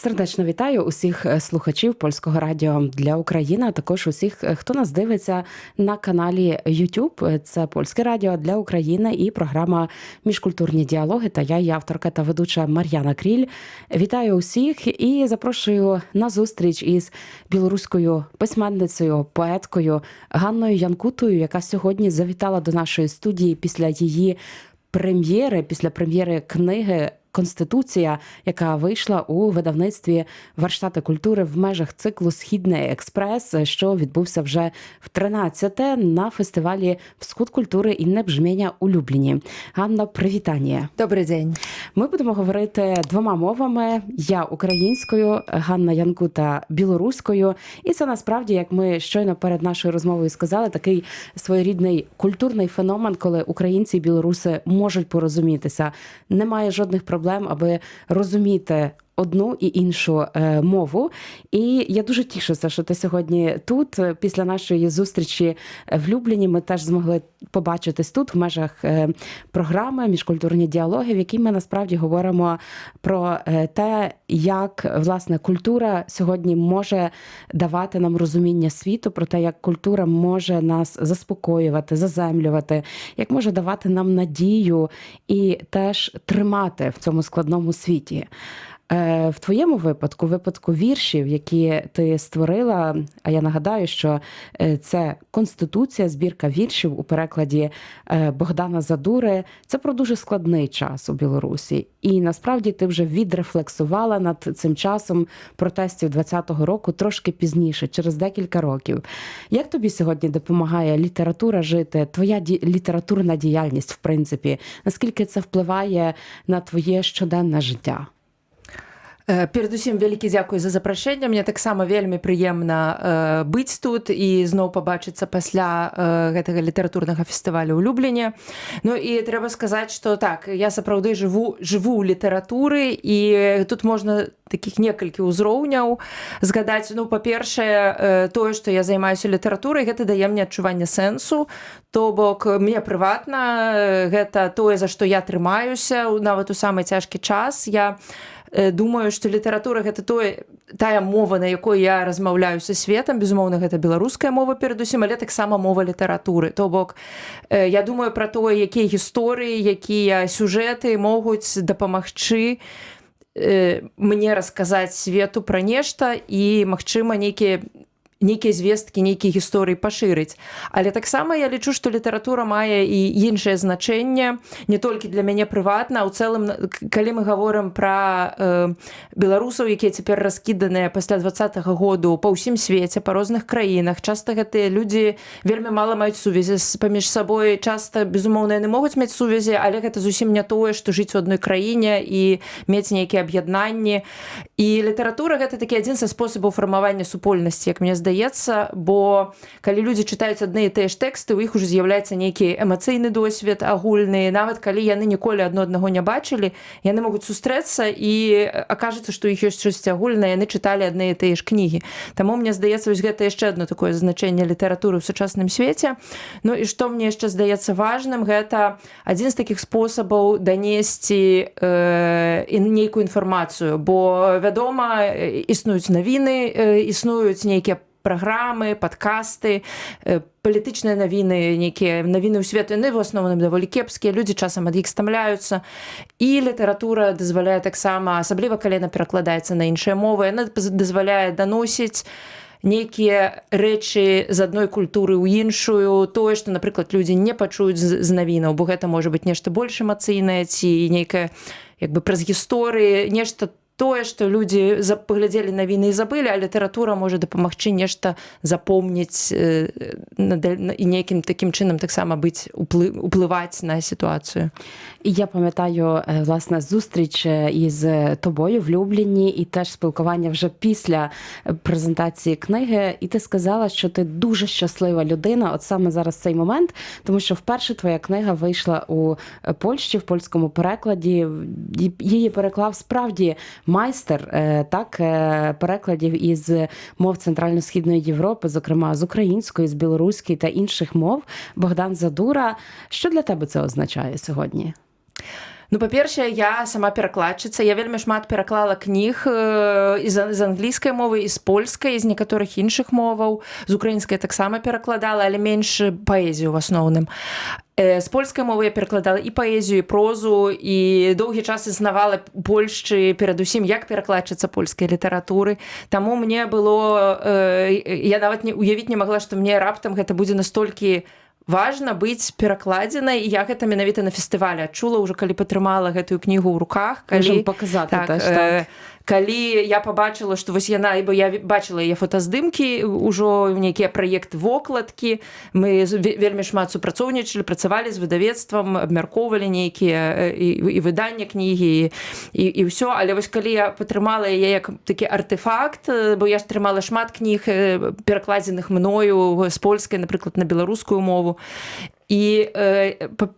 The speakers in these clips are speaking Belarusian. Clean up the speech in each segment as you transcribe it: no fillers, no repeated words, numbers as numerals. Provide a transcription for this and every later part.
Сердечно вітаю усіх слухачів Польського радіо для України, а також усіх, хто нас дивиться на каналі YouTube. Це Польське радіо для України і програма «Міжкультурні діалоги» та я, її авторка та ведуча Мар'яна Кріль. Вітаю усіх і запрошую на зустріч із білоруською письменницею, поеткою Ганною Янкутою, яка сьогодні завітала до нашої студії після її прем'єри, після прем'єри книги «Конституція», яка вийшла у видавництві «Варштати культури» в межах циклу «Східний експрес», що відбувся вже в 13-те на фестивалі «Всход культури» Інне Бжмєня у Любліні. Ганна, привітання. Добрий день. Ми будемо говорити двома мовами. Я українською, Ганна Янкута білоруською. І це насправді, як ми щойно перед нашою розмовою сказали, такий своєрідний культурний феномен, коли українці і білоруси можуть порозумітися. Немає жодних проблем, аби розуміти одну і іншу мову. І я дуже тішуся, що ти сьогодні тут. Після нашої зустрічі в Любліні ми теж змогли побачитись тут в межах програми «Міжкультурні діалоги», в якій ми насправді говоримо про те, як, власне, культура сьогодні може давати нам розуміння світу, про те, як культура може нас заспокоювати, заземлювати, як може давати нам надію і теж тримати в цьому складному світі. В твоєму випадку віршів, які ти створила, а я нагадаю, що це «Конституція», збірка віршів у перекладі Богдана Задури, це про дуже складний час у Білорусі. І насправді ти вже відрефлексувала над цим часом протестів 20-го року трошки пізніше, через декілька років. Як тобі сьогодні допомагає література жити, твоя літературна діяльність, в принципі? Наскільки це впливає на твоє щоденне життя? Перадусім, вялікі дзякуй за запрашэнне. Мне таксама вельмі прыемна быць тут і зноў пабачыцца пасля гэтага літаратурнага фестывалю ў Любліне. Ну і трэба сказаць, што так, я сапраўды жыву ў літаратуры, і тут можна такіх некалькі ўзроўняў згадаць. Ну, па-першае, тое, што я займаюся літаратурай, гэта дае мне адчуванне сэнсу. То бок, мне прыватна, гэта тое, за што я трымаюся, нават у самы цяжкі час. Я думаю, што літаратура гэта тая мова, на якой я размаўляю са светам. Безумоўна, гэта беларуская мова перадусім, але таксама мова літаратуры. То бок, я думаю пра тое, якія гісторыі, якія сюжэты могуць дапамагчы мне расказаць свету пра нешта і, магчыма, нейкія звесткі, нейкія гісторыі пашырыць. Але таксама я лічу, што літаратура мае і іншае значэнне, не толькі для мяне прыватна, а ў цэлым, калі мы гаворым пра беларусаў, якія цяпер раскіданыя пасля 20-го году па ўсім свеце, па розных краінах. Часта гэтыя людзі вельмі мала маюць сувязі паміж сабой. Часта, безумоўна, яны могуць мець сувязі, але гэта зусім не тое, што жыць у адной краіне і мець нейкія аб'яднанні. І літаратура — гэта такі адзін са спосабаў фармавання супольнасці, як мне здаецца, бо калі людзі чытаюць адны і тыя ж тэксты, у іх ужо з'яўляецца нейкі эмацыйны досвед агульны. Нават калі яны ніколі адно аднаго не бачылі, яны могуць сустрэцца і акажацца, што іх ёсць штосьці агульнае, яны чыталі адны і тыя ж кнігі. Таму мне здаецца, вось гэта яшчэ адно такое значэнне літаратуры ў сучасным свеце. Ну і што мне яшчэ здаецца важным, гэта адзін з такіх спосабаў данесці нейкую інфармацыю, бо, вядома, існуюць навіны, існуюць нейкія праграмы, падкасты, палітычныя навіны, нейкія навіны ў свету, яны в асноўным даволі кепскія, людзі часам ад іх стамляюцца. І літаратура дазваляе таксама, асабліва калі яна перакладаецца на іншыя мовы, яна дазваляе даносіць нейкія рэчы з адной культуры ў іншую, тое, што, напрыклад, людзі не пачуюць з навінаў, бо гэта можа быць нешта больш эмацыйнае ці нейкае, як бы праз гісторыі, нешта тое, што людзі паглядзелі навіны і забылі, а літаратура можа дапамагчы нешта запомніць і нейкім такім чынам таксама уплываць на сітуацыю. І я пам'ятаю, власне, зустріч із тобою в Любліні і теж спілкування вже після презентації книги. І ти сказала, що ти дуже щаслива людина, от саме зараз цей момент, тому що вперше твоя книга вийшла у Польщі, в польському перекладі. Її переклав справді майстер, так, перекладів із мов Центрально-Східної Європи, зокрема з української, з білоруської та інших мов, Богдан Задура. Що для тебе це означає сьогодні? Ну, па-першае, я сама перакладчыца, я вельмі шмат пераклала кніг з англійскай мовы, і з польскай, і з некаторых іншых моваў, з украінскай таксама перакладала, але менш паэзію в асноўным. З польскай мовы я перакладала і паэзію, і прозу, і доўгі час існавала у Польшчы перадусім як перакладчыца польскай літаратуры. Таму мне было... Я нават уявіць не магла, што мне раптам гэта будзе настолькі важна быць перакладзенай, і я гэта менавіта на фестывале адчула ўжо, калі патрымала гэтую кнігу ў руках, калі паказати теж, так. Калі я пабачыла, што вось яна, бо я бачыла яе фотаздымкі, ужо нейкія праекты вокладкі, мы вельмі шмат супрацоўнічалі, працавалі з выдавецтвам, абмяркоўвалі нейкія і выдання кнігі, і ўсё, але вось калі я патрымала яе як такі артефакт, бо я ж трымала шмат кніг перакладзеных мною з польскай, напрыклад, на беларускую мову, і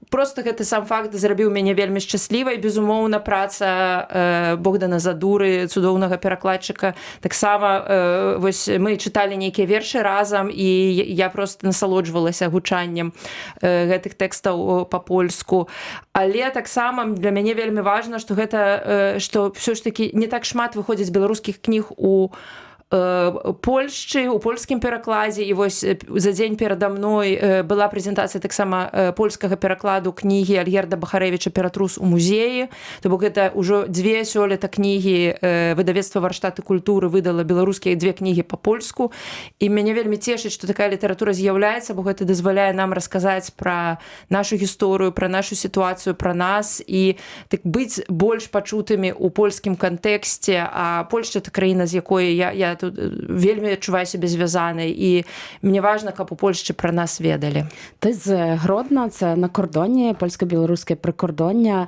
просто гэты сам факт зрабіў мяне вельмі шчаслівай. Безумоўна, праца Богдана Задуры, цудоўнага перакладчыка, таксама вось мы чыталі нейкія вершы разам, і я просто насалоджвалася гучаннем гэтых тэкстаў па-польску. Але таксама для мяне вельмі важна, што гэта, што ўсё ж такі не так шмат выходзіць беларускіх кніг у Польшчы, у польскім перакладзе, і вось за дзень перада мной была прэзентацыя таксама польскага перакладу кнігі Альгерда Бахарэвіча «Ператрус у музеі». То бок гэта ўжо 2 сёлета кнігі выдавецтва «Варштаты культуры» выдала беларускія 2 кнігі па-польску. І мяне вельмі цешыць, што такая літаратура з'яўляецца, бо гэта дазваляе нам расказаць пра нашу гісторыю, пра нашу сітуацыю, пра нас, і так быць больш пачутымі ў польскім кантэксце. А Польшча — это краіна, з якой я тут вельмі адчуваю сябе звязанай, і мне важна, каб у Польшчы пра нас ведалі. Ти з Гродно, це на кордоні, польсько-білоруське прикордоння.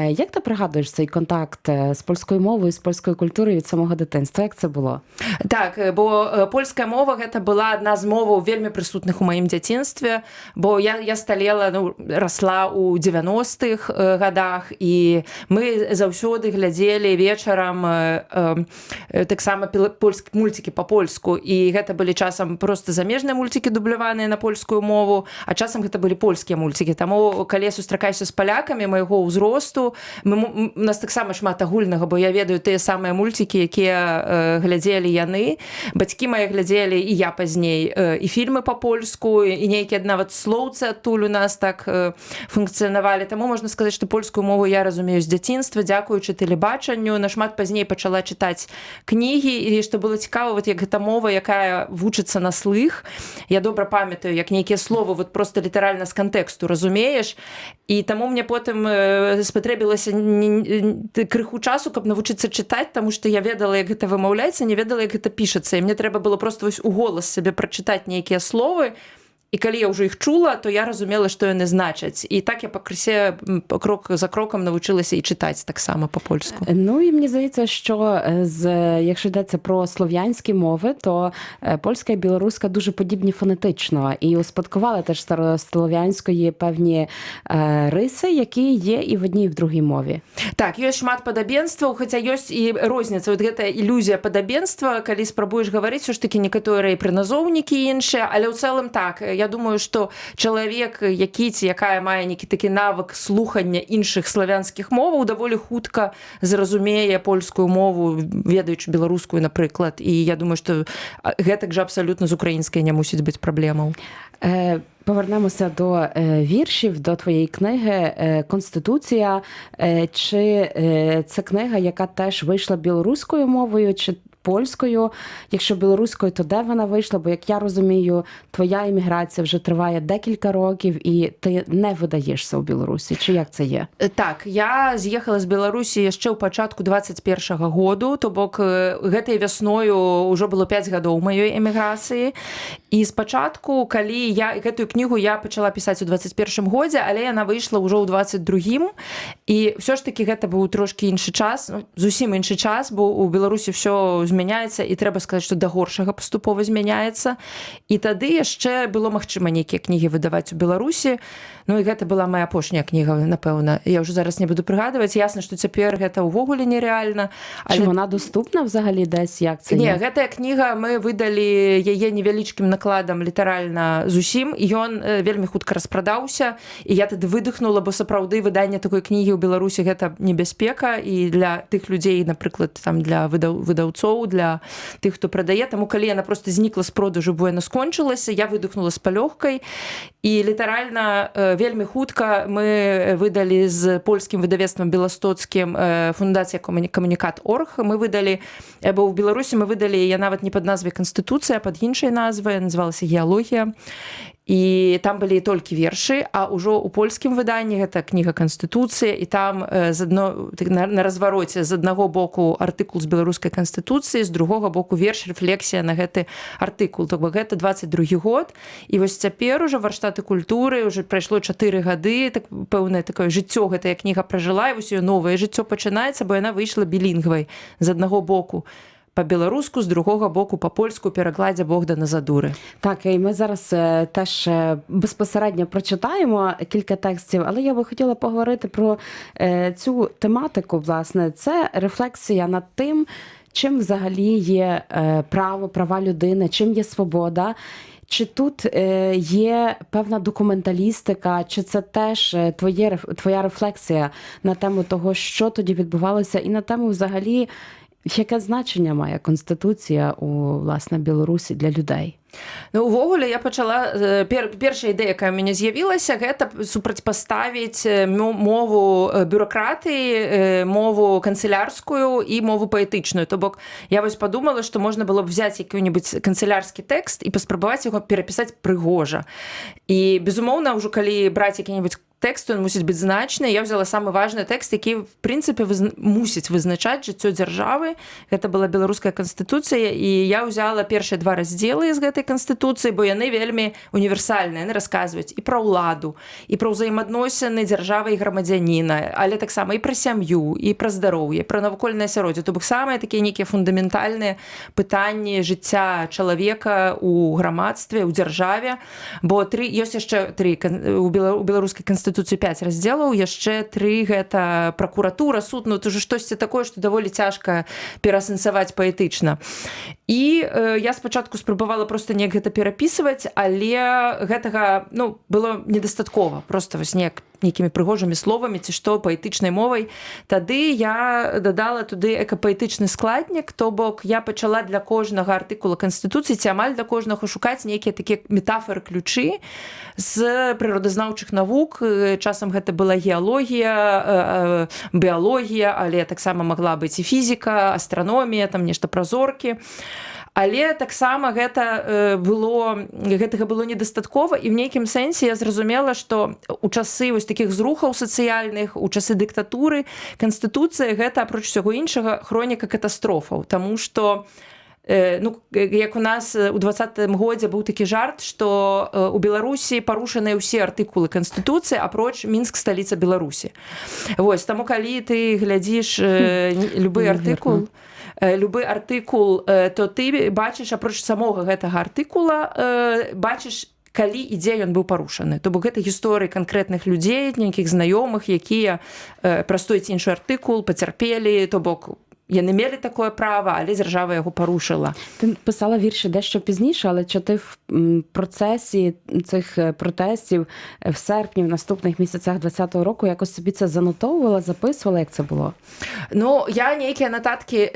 Як ти пригадуєш цей контакт з польською мовою, з польською культурою від самого дитинства? Як це було? Так, бо польская мова гэта была адна з моваў вельмі прысутных у маім дзяцінстве, бо я сталела, расла ў 90-х гадах, і мы заўсёды глядзелі вечарам таксама мультики па-польску, і гэта былі часам просто замежныя мультики, дубляваныя на польскую мову, а часам гэта былі польскія мультики. Таму, калі я сустракаюся з палякамі майго ўзросту, у нас таксама шмат агульнага, бо я ведаю тыя самыя мультики, якія глядзелі яны. Бацькі мае глядзелі, і я пазней, і фільмы па-польску, і нейкія нават слоўцы адтуль у нас так функцыянавалі. Таму можна сказаць, што польскую мову я разумею з дзяцінства, дзякуючы тэлебачанню. Нашмат пазней пачала чытаць кнігі, і што было цікава, вот як гэта мова, якая вучыцца на слых. Я добра памятаю, як нейкія словы вот просто літаральна з кантэксту разумееш, і таму мне потым спатрэбілася крыху часу, каб навучыцца чытаць, таму што я ведала, як гэта вымаўляецца, не ведала, як гэта пішацца, і мне трэба было просто вось у голас сабе прачытаць нейкія словы, і калі я ўжо іх чула, то я разумела, што яны значаць. І так я пакрысе крок за кроком навучилася і читати таксама по-польську. Ну і мені здається, що якщо йдеться про слов'янські мови, то польська і білоруська дуже подібні фонетично. І успадкували теж старослов'янської певні риси, які є і в одній, і в другій мові. Так, ёсць шмат падабенстваў, хаця ёсць і розніца. Вот гэта ілюзія падабенства, калі спрабуеш гаварыць, все ж таки некаторыя прыназоўнікі іншыя, але ў цэлым так. Я думаю, што чалавек, які ці якая мае нейкі такі навык слухання іншых славянскіх моваў, даволі хутка зразумее польскую мову, ведаючы беларускую, напрыклад. І я думаю, што гэтак жа абсалютна з украінскай не мусіць быць праблемаў. Повернемося до віршів, до твоєї книги «Конституція». Чи це книга, яка теж вийшла білоруською мовою, чи польською? Якщо білоруською, то де вона вийшла? Бо, як я розумію, твоя еміграція вже триває декілька років, і ти не видаєшся у Білорусі. Чи як це є? Так, я з'їхала з Білорусі яшчэ ў пачатку 21-го году, то бок гэтай вясною ўжо было 5 гадоў маёй эміграцыі. І спачатку, калі я гэтую кнігу я пачала пісаць у 21-м годзе, але яна выйшла ўжо ў 22-м. І ўсё ж такі гэта быў трошкі іншы час, зусім іншы час, бо ў Беларусі ўсё змяняецца, і трэба сказаць, што да горшага паступова змяняецца. І тады яшчэ было магчыма нейкія кнігі выдаваць у Беларусі. Ну і гэта была моя апошняя кніга, напэўна. Я ўжо зараз не буду прыгадваць. Ясна, што цяпер гэта ўвогуле нерэальна. Але... Чи вона доступна взагалі десь? Як це? Не, гэтая кніга, мы выдалі яе невялічкім накладам літаральна зусім, і ён вельмі хутка распрадаўся, і я тады выдыхнула, бо сапраўды выданне такой кнігі ў Беларусі гэта небяспека, і для тых людзей, напрыклад, там для выдаўцоў, для тых, хто прадае, таму калі яна просто знікла з продажу, бо яна скончылася, я выдыхнула з палёгкай, і літаральна вельмі хутка мы выдалі з польскім выдавецтвам беластоцкім фундацыя камунікат.орг, мы выдалі, бо ў Беларусі мы выдалі, я нават не пад назвай Канстытуцыя, а пад іншай назвай, называлася «Геалогія». І там былі толькі вершы, а ўжо ў польскім выданні гэта кніга Канстытуцыі, і там на развароце з аднаго боку артыкул з беларускай канстытуцыі, з другога боку верш, рэфлексія на гэты артыкул. То бок гэта 22 год, і вось цяпер ужо варштаты культуры, ўжо прайшло 4 гады, так, пэўнае такое жыццё гэтая кніга пражыла, і вось её новае жыццё пачынаецца, бо яна выйшла білінгвай з аднаго боку па-беларуску, з другого боку па-польску, перакладзе Богдана Задури. Так, і ми зараз теж безпосередньо прочитаємо кілька текстів, але я би хотіла поговорити про цю тематику, власне. Це рефлексія над тим, чим взагалі є право, права людини, чим є свобода. Чи тут є певна документалістика, чи це теж твоя рефлексія на тему того, що тоді відбувалося, і на тему взагалі, яке значення має Конституція у, власне, Білорусі для людей? Ну, увогуле, я пачала... Першая ідэя, якая ў мяне з'явілася, гэта супрацьпаставіць мову бюракратыі, мову канцелярскую і мову паэтычную. То бок, я вось подумала, што можна было б взяць які-небудзь канцелярскі тэкст і паспрабаваць яго перапісаць прыгожа. І, безумоўна, ўжо калі браць які-небудзь тэкст, ён мусіць быць значны. Я взяла самы важны тэкст, які, в прынцыпе, мусіць вызначаць жыццё дзяржавы. Гэта была беларуская канстытуцыя, і я ўзяла першыя 2 раздзелы з гэтай канстытуцыі, бо яны вельмі універсальныя, яны расказваюць і пра ўладу, і пра ўзаемадносіны дзяржавы і грамадзяніна, але таксама і пра сям'ю, і пра здароўе, пра навакольнае асяроддзе. То бок самыя такія нейкія фундаментальныя пытанні жыцця чалавека ў грамадстве, ў дзяржаве, бо ёсць яшчэ 3 у беларускай канстытуцыі 5 раздзелаў, яшчэ 3 гэта пракуратура, суд, ну, это ўжо штосьці такое, што даволі цяжка пераасэнсаваць паэтычна. І я спачатку спрабавала проста неяк гэта перапісваць, але гэтага, ну, было недастаткова, проста вось нейкімі прыгожымі словамі ці што, паэтычнай мовай. Тады я дадала туды экапаэтычны складнік, то бок я пачала для кожнага артыкула Канстытуцыі ці амаль для кожнага шукаць нейкія такія метафоры-ключы з прыродазнаўчых навук. Часам гэта была геалогія, біялогія, але таксама магла быць і фізіка, астраномія, там нешта пра зоркі. Але таксама гэтага было недастаткова, і ў нейкім сэнсе я зразумела, што у часы вось такіх зрухаў сацыяльных, у часы дыктатуры, Канстытуцыя гэта, апроч усяго іншага, хроніка катастрофаў, таму што ну, як у нас у 20-м годзе быў такі жарт, што у Беларусі парушаныя ўсе артыкулы Канстытуцыі, апроч Мінск, сталіца Беларусі. Вось, таму калі ты глядзіш любы артыкул, то ты бачыш, апроч самога гэтага артыкула, бачыш, калі і дзе ён быў парушаны. То бок гэта гісторыі канкрэтных людзей, нейкіх знаёмых, якія праз той ці іншы артыкул пацярпелі, то бок яны мелі такое права, але дзяржава яго парушила. Ти писала вірші дещо пізніше, але чи ти в процесі цих протестів в серпні, в наступних місяцях 2020 року якось собі це занотовувала, записувала, як це було? Ну, я нейкія нататкі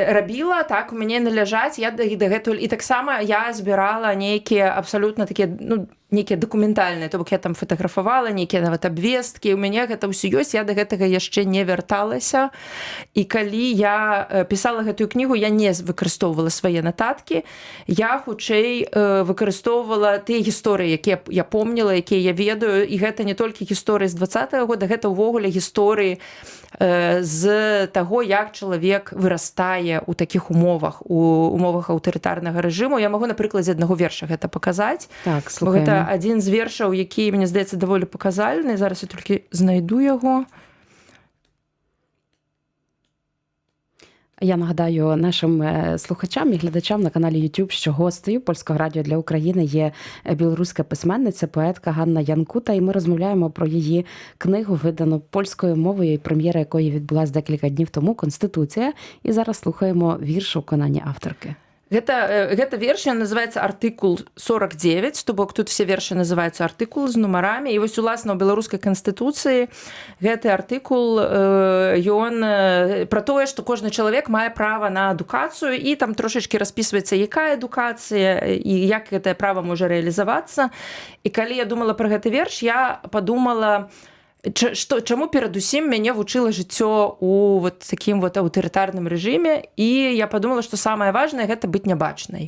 рабіла, так, у мяне наляжаць, я дагэтуль, і таксама я збірала нейкія абсалютна такія, ну, нейкія дакументальныя, то бок я там фатаграфавала, нейкія нават абвесткі, у мяне гэта ўсё ёсць, я да гэтага яшчэ не вярталася, і калі я пісала гэтую кнігу, я не выкарыстоўвала свае нататкі, я хутчэй выкарыстоўвала тыя гісторыі, якія я помніла, якія я ведаю, і гэта не толькі гісторыі з 20-го года, гэта ўвогуле гісторыі з таго, як чалавек вырастае ў такіх умовах, у умовах аўтарытарнага рэжыму. Я магу на прыкладзе аднаго верша гэта паказаць. Так, слухаем. Гэта адзін з вершаў, які, мне здаецца, даволі паказальны. Зараз я толькі знайду яго. Я нагадаю нашим слухачам і глядачам на каналі YouTube, що гостею Польського радіо для України є білоруська письменниця, поетка Ганна Янкута, і ми розмовляємо про її книгу, видану польською мовою, і прем'єра якої відбулась декілька днів тому, «Конституція». І зараз слухаємо вірш у виконанні авторки. Гэта верш, ён называецца артыкул 49, то бок тут все вершы называюцца артыкулы з нумарамі. І вось уласна ў беларускай канстытуцыі гэты артыкул ён пра тое, што кожны чалавек мае права на адукацыю, і там трошачкі распісваецца, якая адукацыя і як гэтае права можа рэалізавацца. І калі я думала пра гэты верш, я падумала, чаму перадусім мяне вучыла жыццё у вот такім вот аўтарытарным рэжыме, і я падумала, што самае важнае гэта быць нябачнай.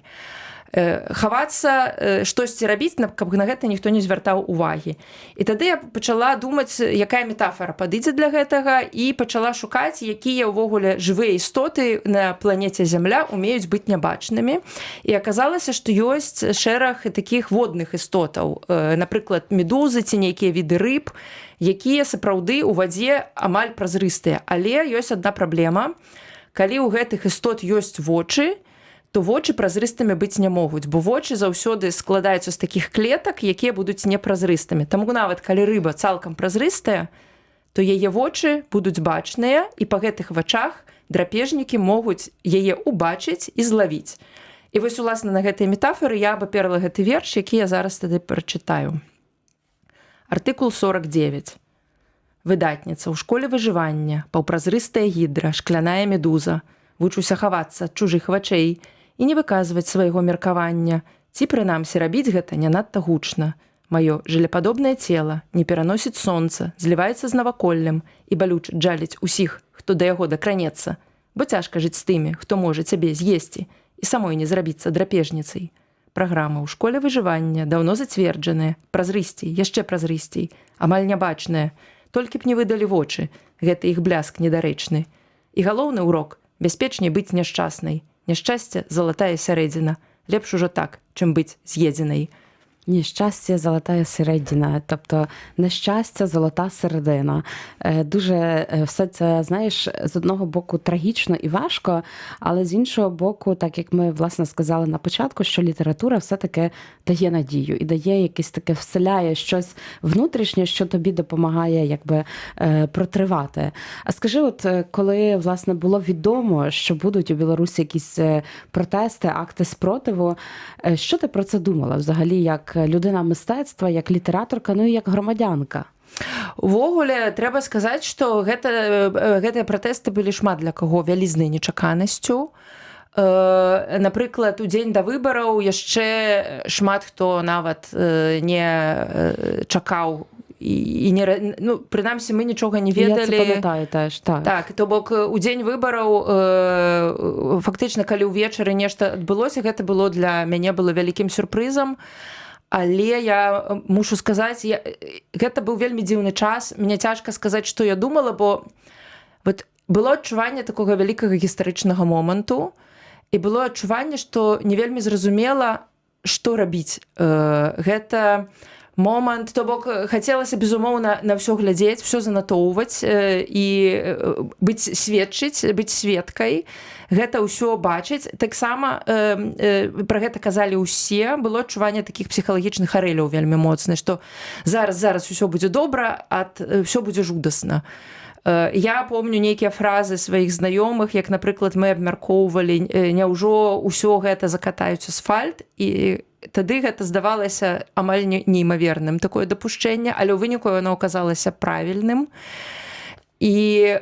Хавацца, штосьці рабіць, каб на гэта ніхто не звяртаў увагі. І тады я пачала думаць, якая метафора падыдзе для гэтага, і пачала шукаць, якія ўвогуле жывыя істоты на планеце Зямля умеюць быць нябачнымі. І аказалася, што ёсць шэраг такіх водных істотаў, напрыклад, медузы ці нейкія віды рыб, якія сапраўды ў вадзе амаль празрыстыя. Але ёсць адна праблема. Калі ў гэтых істот ёсць вочы, то вочы празрыстымі быць не могуць, бо вочы заўсёды складаюцца з такіх клетак, якія будуць непразрыстымі. Таму нават калі рыба цалкам празрыстая, то яе вочы будуць бачныя, і па гэтых вачах драпежнікі могуць яе ўбачыць і злавіць. І вось уласна на гэтай метафоры я абаперла гэты верш, які я зараз тады прачытаю. Артыкул 49. Выдатніца. У школе выжывання паўпразрыстая гідра, шкляная медуза. Вучуся хавацца ад чужых вачэй і не выказваць свайго меркавання, ці прынамсі рабіць гэта не надта гучна. Маё жылепадобнае цела не пераносіць сонца, зліваецца з наваколлем і балюча джаліць усіх, хто да яго дакранецца, бо цяжка жыць з тымі, хто можа цябе з'есці і самой не зрабіцца драпежніцай. Праграма ў школе выжывання даўно зацверджаная, празрысцей, яшчэ празрысцей, амаль нябачная, толькі б не выдалі вочы, гэта іх бляск недарэчны. І галоўны ўрок – бяспечней быць няшчаснай. Няшчасце – залатая сярэдзіна. Лепш ужо так, чым быць з'едзенай. Нещастя, золотая середина, тобто нещастя, золота середина. Дуже все це, знаєш, з одного боку трагічно і важко, але з іншого боку, так як ми, власне, сказали на початку, що література все-таки дає надію і дає якесь таке, вселяє щось внутрішнє, що тобі допомагає якби протривати. А скажи, от коли, власне, було відомо, що будуть у Білорусі якісь протести, акти спротиву, що ти про це думала взагалі, як людина мистецтва, як літераторка, ну і як громадянка? Увогуле, трэба сказаць, што гэтыя пратэсты былі шмат для каго вялізнай нечаканасцю. Напрыклад, у дзень да выбараў яшчэ шмат хто нават не чакаў і не, ну, прынамсі, мы нічога не ведалі. Я це памятаю теж, так. Так, то бок у дзень выбараў фактычна, калі ўвечары нешта адбылося, гэта было для мяне было вялікім сюрпрызам. Але я мушу сказаць, гэта быў вельмі дзіўны час. Мне цяжка сказаць, што я думала, бо вот было адчуванне такога вялікага гістарычнага моманту, і было адчуванне, што не вельмі зразумела, што рабіць. Гэта момант, то бок хацелася, безумоўна, на ўсё глядзець, ўсё занатоўваць і сведчыць, быць сведкай, гэта ўсё бачыць. Таксама пра гэта казалі ўсе, было адчуванне такіх псіхалагічных арэляў вельмі моцна, што зараз ўсё будзе добра, ўсё будзе жудасна. Я помню нейкія фразы сваіх знаёмых, як, напрыклад, мы абмяркоўвалі, няўжо ўсё гэта закатаюць асфальт, і тады гэта здавалася амаль неймаверным, такое дапушчэнне, але ў выніку яно аказалася правільным. І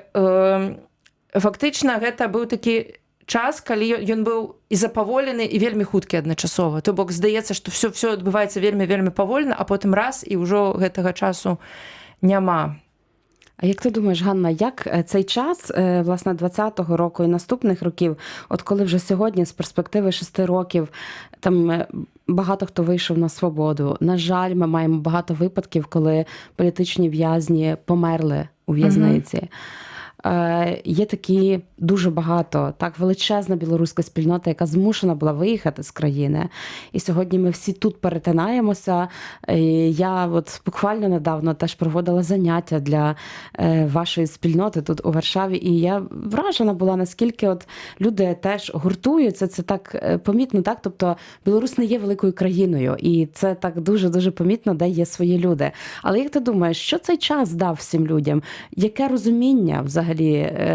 фактычна гэта быў такі час, калі ён быў і запаволены, і вельмі хуткі адначасова. То бок здаецца, што ўсё адбываецца вельмі павольна, а потым раз, і ўжо гэтага часу няма. А як ти думаєш, Ганна, як цей час, власне, 20-го року і наступних років, от коли вже сьогодні з перспективи 6 років там багато хто вийшов на свободу. На жаль, ми маємо багато випадків, коли політичні в'язні померли у в'язниці. Є такі дуже багато, так, величезна білоруська спільнота, яка змушена була виїхати з країни. І сьогодні ми всі тут перетинаємося. Я от буквально недавно теж проводила заняття для вашої спільноти тут у Варшаві. І я вражена була, наскільки от люди теж гуртуються. Це так помітно, так? Тобто Білорусь не є великою країною. І це так дуже-дуже помітно, де є свої люди. Але як ти думаєш, що цей час дав всім людям? Яке розуміння взагалі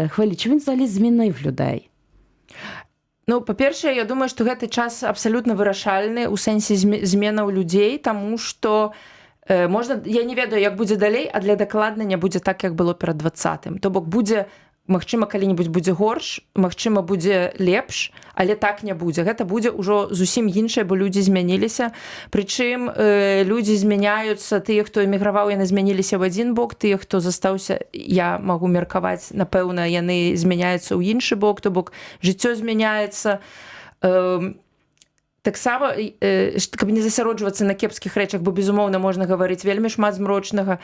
хвилі? Чи він взагалі змінив людей? Ну, па-першае, я думаю, што гэты час абсалютна вырашальны ў сэнсе зменаў людзей, таму што можна, я не ведаю, як будзе далей, а для дакладна не будзе так, як было перад 20-м. То бок будзе, магчыма, калі-небудзь будзе горш, магчыма, будзе лепш, але так не будзе. Гэта будзе ўжо зусім іншае, бо людзі змяніліся. Прычым людзі змяняюцца, тыя, хто эміграваў, яны змяніліся ў адзін бок, тыя, хто застаўся, я магу меркаваць, напэўна, яны змяняюцца ў іншы бок, то бок жыццё змяняецца. Таксама, каб не засяроджвацца на кепскіх рэчах, бо, безумоўна, можна гаварыць вельмі шмат змрочнага,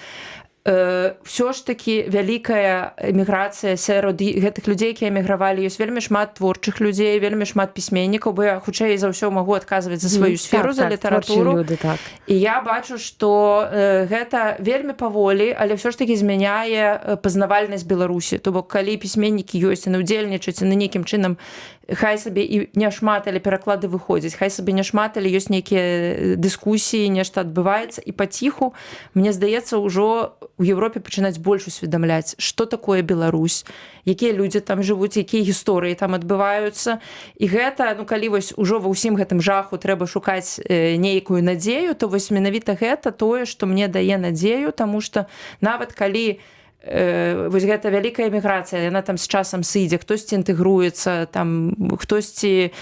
ўсё ж такі вялікая эміграцыя сярод гэтых людзей, якія эмігравалі, ёсць вельмі шмат творчых людзей, вельмі шмат пісьменнікаў, бо я хутчэй за ўсё магу адказваць за сваю сферу, за літаратуру. Люди, так. І я бачу, што гэта вельмі паволі, але ўсё ж такі змяняе пазнавальнасць Беларусі. То бок, калі пісьменнікі ёсць, яны ўдзельнічаюць, яны нейкім чынам, хай сабе і няшмат, але пераклады выходзяць, хай сабе няшмат, але ёсць нейкія дыскусіі, нешта адбываецца, і паціху, мне здаецца, ўжо у Европе пачынаць больш усведамляць, што такое Беларусь, якія людзі там жывуць, якія гісторыі там адбываюцца. І гэта, ну, калі вось ужо ва ўсім гэтым жаху трэба шукаць нейкую надзею, то вось менавіта гэта тое, што мне дае надзею, таму што нават калі вось гэта вялікая эміграцыя, яна там з часам сыдзе, хтосьці інтэгруецца, там хтосьці,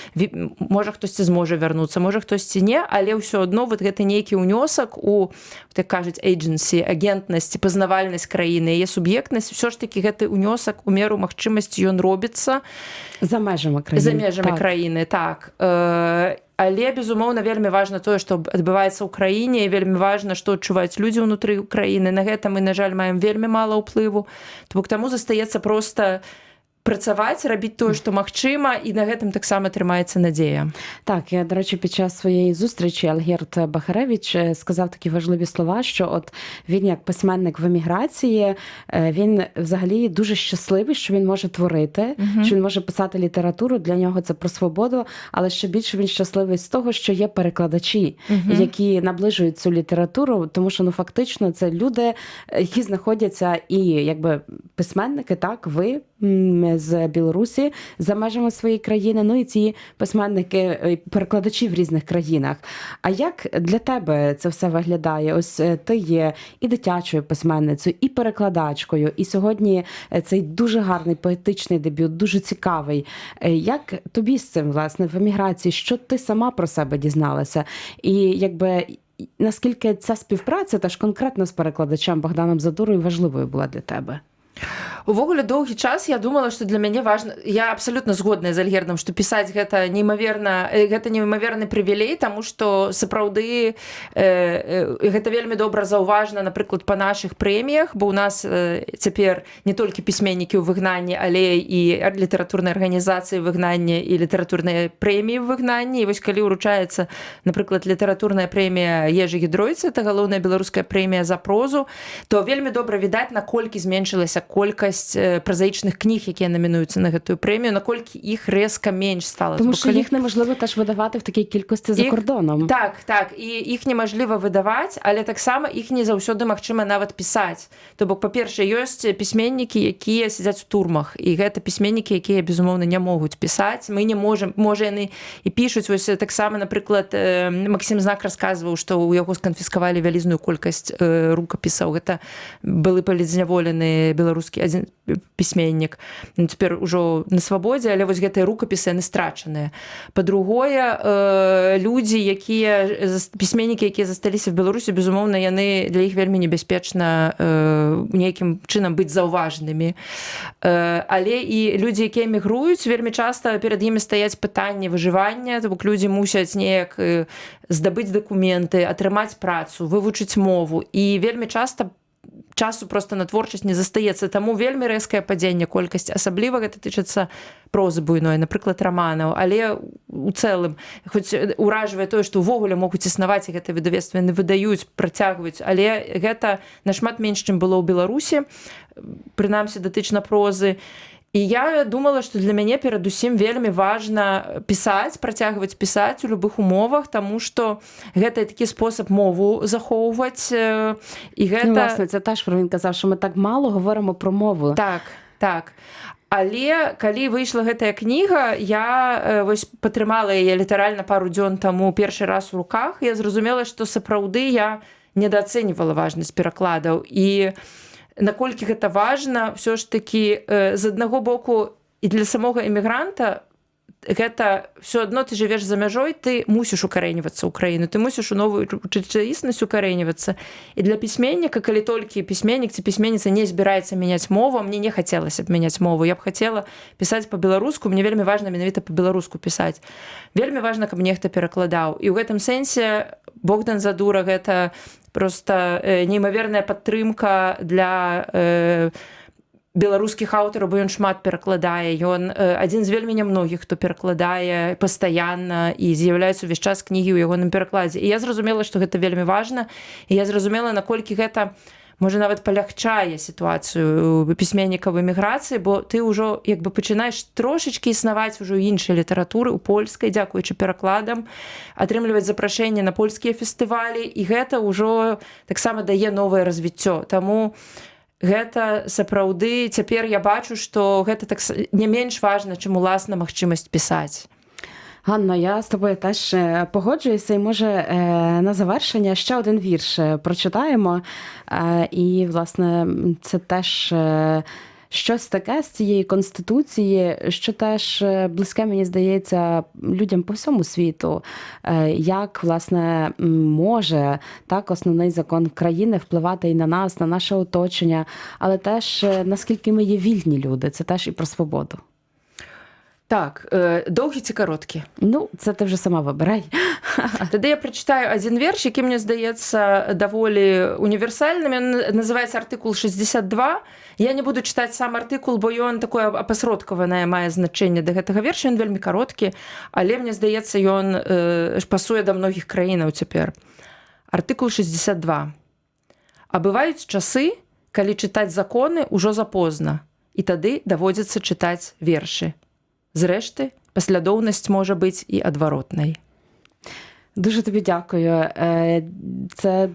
можа хтосьці зможа вярнуцца, можа хтосьці не, але ўсё адно вот гэты нейкі ўнёсак у, так кажуць, agency, агентнасць, пазнавальнасць краіны, яе суб'ектнасць, усё ж такі гэты ўнёсак у меру магчымасці ён робіцца за межамі краіны. За межамі краіны, так. Але, безумоўна, вельмі важна тое, што адбываецца ў краіне, і вельмі важна, што адчуваюць людзі ўнутры краіны. На гэта мы, на жаль, маем вельмі мала ўплыву. То бок таму застаецца проста працаваць, рабіць тое, што магчыма, і на гэтым таксама трымаецца надзея. Так, я, до речі, під час своєї зустрічі Альгерд Бахаревич сказав такі важливі слова, що от він як письменник в еміграції, він взагалі дуже щасливий, що він може творити, що він може писати літературу, для нього це про свободу, але ще більше він щасливий з того, що є перекладачі, які наближують цю літературу, тому що, ну, фактично, це люди, які знаходяться і, якби, письменники, так, ви, з Білорусі, за межами своєї країни, ну і ці письменники, перекладачі в різних країнах. А як для тебе це все виглядає? Ось ти є і дитячою письменницею, і перекладачкою, і сьогодні цей дуже гарний поетичний дебют, дуже цікавий. Як тобі з цим, власне, в еміграції? Що ти сама про себе дізналася? І якби наскільки ця співпраця, теж конкретно з перекладачем Богданом Задурою, важливою була для тебе? Увогуле, доўгі час я думала, што для мяне важна, я абсалютна згодная з Альгердам, што пісаць гэта неймаверны прывілей, таму што сапраўды гэта вельмі добра заўважна, напрыклад, па нашых прэміях, бо ў нас цяпер не толькі пісьменнікі ў выгнанні, але і літаратурныя арганізацыі выгнання і літаратурныя прэміі ў выгнанні. І вось калі ўручаецца, напрыклад, літаратурная прэмія Ежы Гідройцы, это галоўная беларуская прэмія за прозу, то вельмі добра відаць, наколькі зменшылася колькасць празаічных кніг, якія намінуюцца на гэтую прэмію, наколькі іх рэзка менш стала. Тому що їх неможливо теж видавати в такій кількості за кордоном. Так, так. І іх немажліва выдаваць, але таксама іх не заўсёды магчыма нават пісаць. То бок, па-першае, ёсць пісьменнікі, якія сядзяць у турмах, і гэта пісьменнікі, якія, безумоўна, не могуць пісаць. Мы не можам, можа, яны і пішуць. Вось таксама, напрыклад, Максім Знак расказваў, што ў яго сканфіскавалі вялізную колькасць рукапісаў. Гэта былы палізняволены беларускі адзін пісьменнік, цяпер ужо на свабодзе, але вось гэтыя рукапісы, яны страчаныя. Па-другое, людзі, пісьменнікі, якія засталіся в Беларусі, безумоўна, яны для іх вельмі небяспечна нейкім чынам быць заўважнымі. Але і людзі, якія эмігруюць, вельмі часта перад імі стаяць пытанні выжывання, то бок людзі мусяць неяк здабыць дакументы, атрымаць працу, вывучыць мову, і вельмі часта часу просто на творчасць не застаецца, таму вельмі рэзкае падзенне колькасці, асабліва гэта тычыцца прозы буйной, напрыклад, раманаў, але у цэлым, хоць уражвае тое, што ўвогуле могуць існаваць і гэтыя выдавецтвы, яны выдаюць, працягваюць, але гэта нашмат менш, чым было ў Беларусі, прынамсі датычна прозы. І я думала, што для мяне перадусім вельмі важна пісаць, працягваць пісаць у любых умовах, таму што гэта такі спосаб мову захоўваць. І гэта... Ну, власне, це теж, він казав, що ми так мало говоримо про мову. Так, так. Але калі выйшла гэтая кніга, я вось патрымала яе літаральна пару дзён таму першы раз у руках. Я зразумела, што сапраўды я недаацэньвала важнасць перакладаў. І наколькі гэта важна, ўсё ж такі з аднаго боку і для самога эмігранта гэта все адно ты жывеш за мяжой, ты мусіш укарэньвацца ў краіну, ты мусіш у новую рэчаіснасць укарэньвацца. І для пісьменніка, калі толькі пісьменнік ці пісьменніца не збіраецца мяняць мову, мне не хацелася б мяняць мову. Я б хацела пісаць па-беларуску, мне вельмі важна менавіта па-беларуску пісаць. Вельмі важна, каб нехта перакладаў. І ў гэтым сэнсе Богдан Задура гэта проста неймаверная падтрымка для беларускіх аўтараў, бо ён шмат перакладае. Ён адзін з вельмі нямногіх, хто перакладае пастаянна і з'яўляецца ўвесь час кнігі ў ягоным перакладзе. І я зразумела, што гэта вельмі важна. І я зразумела, наколькі гэта можа нават палягчае сітуацыю пісьменніка в эміграцыі, бо ты ўжо як бы пачынаеш трошачкі існаваць ужо ў іншай літаратуры, у польскай, дзякуючы перакладам, атрымліваць запрашэнне на польскія фестывалі, і гэта ўжо таксама дае новае развіццё. Таму гэта сапраўды цяпер я бачу, што гэта не менш важна, чым уласна магчымасць пісаць. Ганна, я з тобою теж погоджуюся, і може на завершення ще один вірш прочитаємо. І, власне, це теж щось таке з цієї Конституції, що теж близьке, мені здається, людям по всьому світу. Як, власне, може так основний закон країни впливати і на нас, на наше оточення, але теж наскільки ми є вільні люди, це теж і про свободу. Так, доўгі ці кароткі? Ну, це ти вже сама вибирай. Тады я прачытаю адзін верш, які мне здаецца даволі універсальным. Ён называецца артыкул 62. Я не буду чытаць сам артыкул, бо ён такое апасродкаванае мае значэнне да гэтага верша. Ён вельмі кароткі, але мне здаецца, ён пасуе да многіх краінаў цяпер. Артыкул 62. А бываюць часы, калі чытаць законы ўжо запозна, і тады даводзіцца чытаць вершы. Зрэшты, паслядоўнасць можа быць і адваротнай. Дуже тобі дякую. Це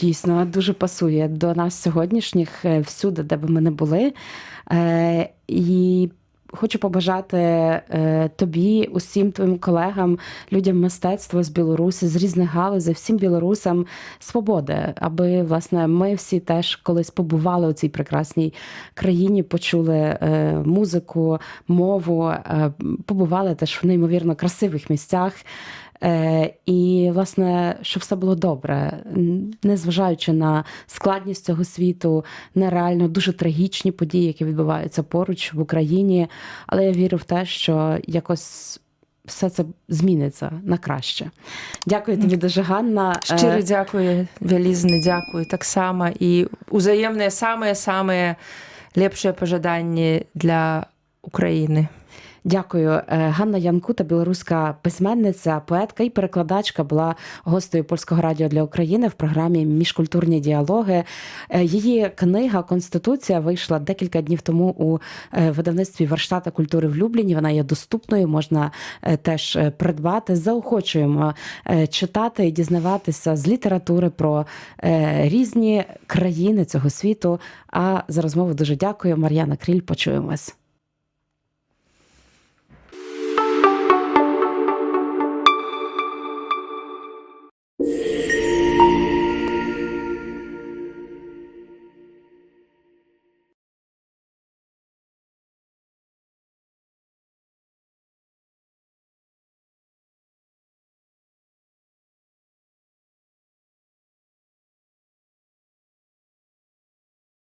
дійсно дуже пасує до нас сьогоднішніх всюди, де би ми не були. І хочу побажати тобі, усім твоїм колегам, людям мистецтва з Білорусі, з різних галузей, всім білорусам свободи, аби, власне, ми всі теж колись побували у цій прекрасній країні, почули музику, мову, побували теж в неймовірно красивих місцях. І, власне, щоб все було добре, незважаючи на складність цього світу, на реально дуже трагічні події, які відбуваються поруч в Україні, але я вірю в те, що якось все це зміниться на краще. Дякую тобі дуже, Ганна. Шчыры дзякую, вялізны дзякую таксама, і узаемныя самыя-самыя лепшыя пажаданні для Украіны. Дякую. Ганна Янкута, білоруська письменниця, поетка і перекладачка, була гостею Польського радіо для України в програмі «Міжкультурні діалоги». Її книга «Конституція» вийшла декілька днів тому у видавництві Варштата культури в Любліні. Вона є доступною, можна теж придбати. Заохочуємо читати і дізнаватися з літератури про різні країни цього світу. А за розмову дуже дякую. Мар'яна Кріль, почуємось.